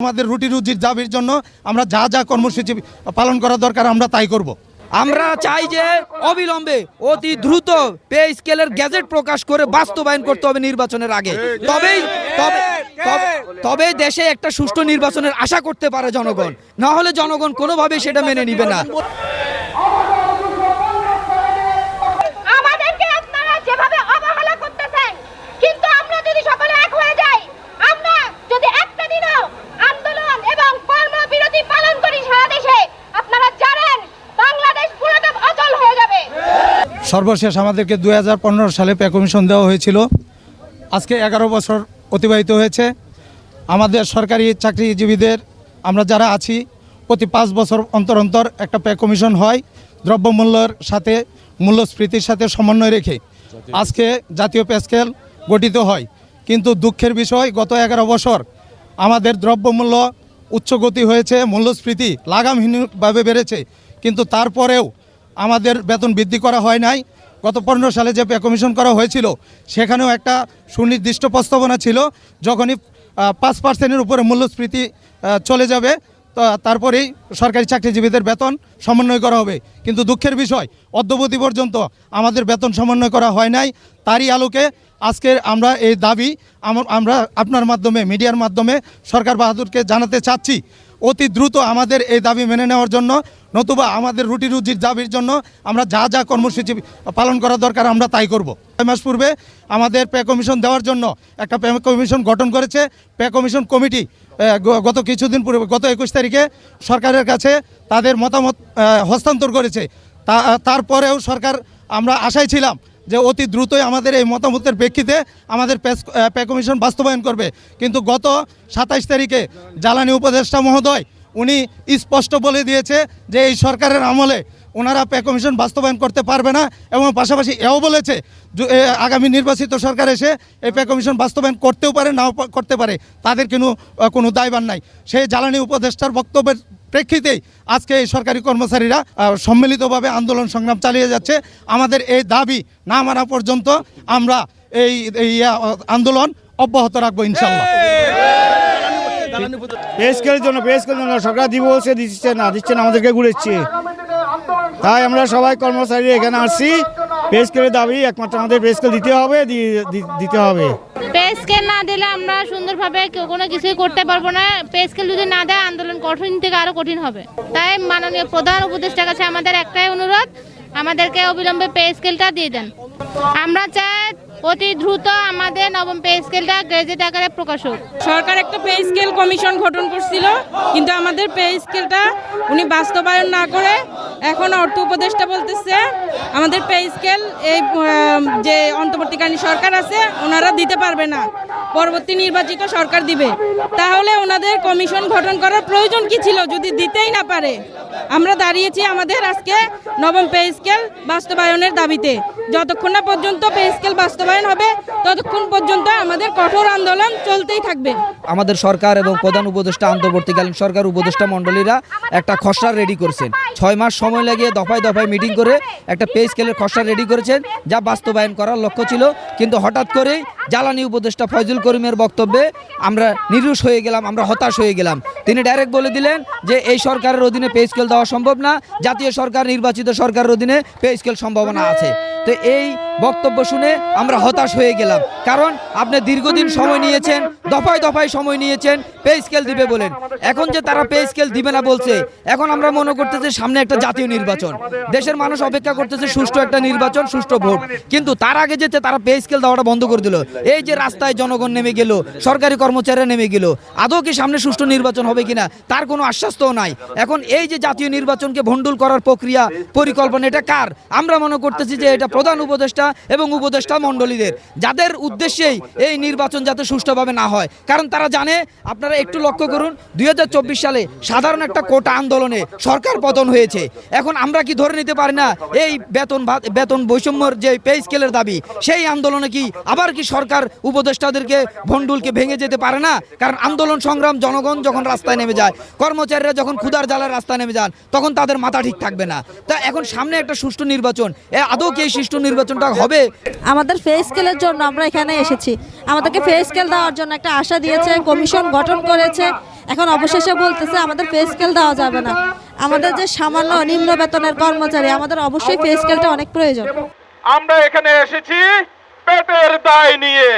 আমাদের রুটি রুজির দাবির জন্য আমরা যা যা কর্মসূচি পালন করা দরকার আমরা তাই করব। আমরা চাই যে অবিলম্বে অতি দ্রুত পে স্কেলের গ্যাজেট প্রকাশ করে বাস্তবায়ন করতে হবে নির্বাচনের আগে। তবে দেশে একটা সুষ্ঠু নির্বাচনের আশা করতে পারে জনগণ, না হলে জনগণ কোনোভাবেই সেটা মেনে নিবে না। সর্বশেষ আমাদেরকে 2015 সালে পে কমিশন দেওয়া হয়েছিল। আজকে 11 বছর অতিবাহিত হয়েছে। আমাদের সরকারি চাকরিজীবীদের আমরা যারা আছি প্রতি 5 বছর অন্তর অন্তর একটা পে কমিশন হয়, দ্রব্যমূল্যের সাথে মূল্যস্ফীতির সাথে সমন্বয় রেখে আজকে জাতীয় পে স্কেল গঠিত হয়। কিন্তু দুঃখের বিষয় গত 11 বছর আমাদের দ্রব্যমূল্য উচ্চগতি হয়েছে, মূল্যস্ফীতি লাগামহীনভাবে বেড়েছে, কিন্তু তারপরেও আমাদের বেতন বৃদ্ধি করা হয় নাই। গত 15 সালে যে পে কমিশন করা হয়েছিল সেখানেও একটা সুনির্দিষ্ট প্রস্তাবনা ছিল, যখনই 5% উপরে মূল্যস্ফীতি চলে যাবে তারপরেই সরকারি চাকরিজীবীদের বেতন সমন্বয় করা হবে। কিন্তু দুঃখের বিষয় অদ্যাবধি পর্যন্ত আমাদের বেতন সমন্বয় করা হয় নাই। তারই আলোকে আজকে আমরা এই দাবি আমরা আপনার মাধ্যমে, মিডিয়ার মাধ্যমে সরকার বাহাদুরকে জানাতে চাচ্ছি অতি দ্রুত আমাদের এই দাবি মেনে নেওয়ার জন্য, নতুবা আমাদের রুটি রুজির দাবির জন্য আমরা যা যা কর্মসূচি পালন করা দরকার আমরা তাই করব। 6 মাস পূর্বে আমাদের পে কমিশন দেওয়ার জন্য একটা পে কমিশন গঠন করেছে। পে কমিশন কমিটি গত কিছুদিন পূর্বে, গত 21 তারিখে সরকারের কাছে তাদের মতামত হস্তান্তর করেছে। তারপরেও সরকার, আমরা আশায় ছিলাম যে অতি দ্রুতই আমাদের এই মতামতের প্রেক্ষিতে আমাদের পে কমিশন বাস্তবায়ন করবে। কিন্তু গত 27 তারিখে জ্বালানি উপদেষ্টা মহোদয় উনি স্পষ্ট বলে দিয়েছে যে এই সরকারের আমলে ওনারা পে কমিশন বাস্তবায়ন করতে পারবে না, এবং পাশাপাশি এও বলেছে আগামী নির্বাচিত সরকার এসে এই পে কমিশন বাস্তবায়ন করতেও পারে, নাও করতে পারে, তাদের কোনো দায়ভার নাই। সেই জ্বালানি উপদেষ্টার বক্তব্যের প্রেক্ষিতেই আজকে এই সরকারি কর্মচারীরা সম্মিলিতভাবে আন্দোলন সংগ্রাম চালিয়ে যাচ্ছে। আমাদের এই দাবি না মানা পর্যন্ত আমরা এই আন্দোলন অব্যাহত রাখবো ইনশাল্লাহ। পে স্কেলের জন্য সরকার দিব বলছে, দিচ্ছে না আমাদেরকে ঘুরেছে। তাই আমরা সবাই কর্মচারী এখানে আসছি। পে স্কেলের দাবি একমাত্র আমাদের পে স্কেল দিতে হবে। পে স্কেল না দিলে আমরা সুন্দরভাবে কোনো কিছুই করতে পারবো না। পে স্কেল যদি না দেয় আন্দোলন কঠিন থেকে আরো কঠিন হবে। তাই মাননীয় প্রধান উপদেষ্টার কাছে আমাদের একটাই অনুরোধ, আমাদেরকে অবিলম্বে পে স্কেলটা দিয়ে দেন। আমরা চাই অতি দ্রুত আমাদের নবম পে স্কেলটা গেজেট আকারে প্রকাশ হোক। সরকার একটা পে স্কেল কমিশন গঠন করছিল, কিন্তু আমাদের পে স্কেলটা উনি বাস্তবায়ন না করে এখন অর্থ উপদেষ্টা বলতেছে আমাদের পে স্কেল এই যে অন্তর্বর্তীকালীন সরকার আছে ওনারা দিতে পারবে না, পরবর্তী নির্বাচিত সরকার দিবে। তাহলে ওনাদের কমিশন গঠন করার প্রয়োজন কি ছিল যদি দিতেই না পারে? আমরা দাঁড়িয়েছি আমাদের আজকে নবম পে স্কেল বাস্তবায়নের দাবিতে। যতক্ষণ না পর্যন্ত পে স্কেল বাস্তবায়ন হবে ততক্ষণ পর্যন্ত আমাদের কঠোর আন্দোলন চলতেই থাকবে। আমাদের সরকার এবং প্রধান উপদেষ্টা, অন্তর্বর্তীকালীন সরকার উপদেষ্টা মণ্ডলীরা একটা খসড়া রেডি করছেন। 6 মাস সময় লাগিয়ে দফায় দফায় মিটিং করে একটা পে স্কেলের খসড়া রেডি করেছেন, যা বাস্তবায়ন করার লক্ষ্য ছিল। কিন্তু হঠাৎ করেই জ্বালানি উপদেষ্টা ফয়জুল করিমের বক্তব্যে আমরা নিরুষ হয়ে গেলাম, আমরা হতাশ হয়ে গেলাম। তিনি ডাইরেক্ট বলে দিলেন যে এই সরকারের অধীনে পে স্কেল দেওয়া সম্ভব না, জাতীয় সরকার, নির্বাচিত সরকারের অধীনে পে স্কেল সম্ভাবনা আছে। তো এই বক্তব্য শুনে আমরা হতাশ হয়ে গেলাম, কারণ আপনি দীর্ঘদিন সময় নিয়েছেন, দফায় দফায় সময় নিয়েছেন পে স্কেল দিবে বলেন। এখন যে তারা পে স্কেল দিবে না বলছে, এখন আমরা মনে করতেছি সামনে একটা জাতীয় নির্বাচন, দেশের মানুষ অপেক্ষা করতেছে সুষ্ঠু একটা নির্বাচন, সুষ্ঠু ভোট। কিন্তু তার আগে যেতে তারা পে স্কেল দেওয়াটা বন্ধ করে দিল। এই যে রাস্তায় জনগণ নেমে গেল, সরকারি কর্মচারীরা নেমে গেল, আদৌ কি সামনে সুষ্ঠু নির্বাচন হবে কিনা তার কোনো আশ্বাসও নাই। এখন এই যে জাতীয় নির্বাচনকে ভণ্ডুল করার প্রক্রিয়া, পরিকল্পনা, এটা কার? আমরা মনে করতেছি যে এটা প্রধান উপদেষ্টা এবং উপদেষ্টা মণ্ডলীদের, যাদের উদ্দেশ্যেই এই নির্বাচন যাতে সুষ্ঠুভাবে না হয়। কারণ তারা জানে, আপনারা একটু লক্ষ্য করুন, 2024 সালে সাধারণ একটা কোটা আন্দোলনে সরকার পতন হয়েছে। এখন আমরা কি ধরে নিতে পারি না এই বেতন বৈষম্যর যে পে স্কেলের দাবি, সেই আন্দোলনে কি আবার কি সরকার উপদেষ্টাদেরকে ভণ্ডুলকে ভেঙে যেতে পারে না? কারণ আন্দোলন সংগ্রাম, জনগণ যখন রাস্তায় নেমে যায়, কর্মচারীরা যখন ক্ষুধার জ্বালায় রাস্তায় নেমে যান, তখন তাদের মাথা ঠিক থাকবে না। তা এখন সামনে একটা সুষ্ঠু নির্বাচন, আদৌ কি এই সুষ্ঠু নির্বাচনটা হবে। আমাদের পে স্কেলের জন্য আমরা এখানে এসেছি। আমাদেরকে পে স্কেল দেওয়ার জন্য একটা আশা দিয়েছে, কমিশন গঠন করেছে। এখন অবশেষে বলতেছে আমাদের পে স্কেল দেওয়া যাবে না। আমাদের যে সামান্য নিম্ন বেতনের কর্মচারী, আমাদের অবশ্যই পে স্কেলটা অনেক প্রয়োজন। আমরা এখানে এসেছি পেটের দায় নিয়ে।